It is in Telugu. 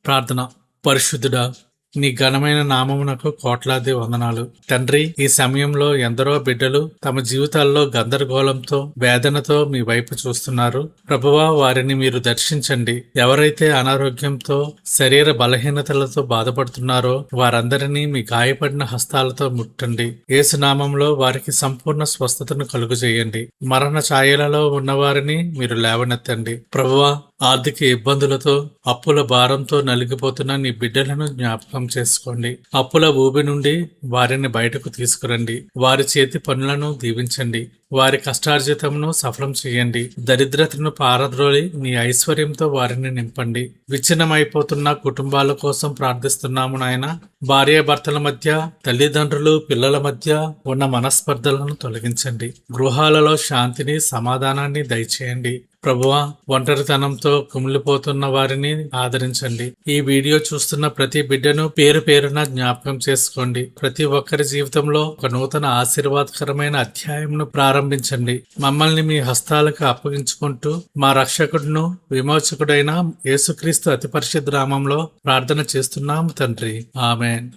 ప్రార్థన. పరిశుద్ధుడా, నీ ఘనమైన నామమునకు కోట్లాది వందనాలు. తండ్రి, ఈ సమయంలో ఎందరో బిడ్డలు తమ జీవితాల్లో గందరగోళంతో, వేదనతో మీ వైపు చూస్తున్నారు. ప్రభువా, వారిని మీరు దర్శించండి. ఎవరైతే అనారోగ్యంతో, శరీర బలహీనతలతో బాధపడుతున్నారో వారందరినీ మీ గాయపడిన హస్తాలతో ముట్టండి. యేసు నామంలో వారికి సంపూర్ణ స్వస్థతను కలుగజేయండి. మరణ ఛాయలలో ఉన్నవారిని మీరు లేవనెత్తండి. ప్రభువా, ఆర్థిక ఇబ్బందులతో, అప్పుల భారంతో నలిగిపోతున్న నీ బిడ్డలను జ్ఞాపకం చేసుకోండి. అప్పుల ఊబి నుండి వారిని బయటకు తీసుకురండి. వారి చేతి పనులను దీవించండి. వారి కష్టార్జితమును సఫలం చేయండి. దరిద్రతను పారద్రోలి నీ ఐశ్వర్యంతో వారిని నింపండి. విచ్ఛిన్నమైపోతున్న కుటుంబాల కోసం ప్రార్థిస్తున్నాము నాయన. భార్యాభర్తల మధ్య, తల్లిదండ్రులు పిల్లల మధ్య ఉన్న మనస్పర్ధలను తొలగించండి. గృహాలలో శాంతిని, సమాధానాన్ని దయచేయండి. ప్రభువా, ఒంటరితనంతో కుమిలిపోతున్న వారిని ఆదరించండి. ఈ వీడియో చూస్తున్న ప్రతి బిడ్డను పేరు పేరున జ్ఞాపకం చేసుకోండి. ప్రతి ఒక్కరి జీవితంలో ఒక నూతన ఆశీర్వాదకరమైన అధ్యాయంను ప్రారంభించండి. మమ్మల్ని మీ హస్తాలకు అప్పగించుకుంటూ మా రక్షకుడును విమోచకుడైన యేసుక్రీస్తు అతి పరిశుద్ధ నామములో ప్రార్థన చేస్తున్నాము తండ్రి. ఆమేన్.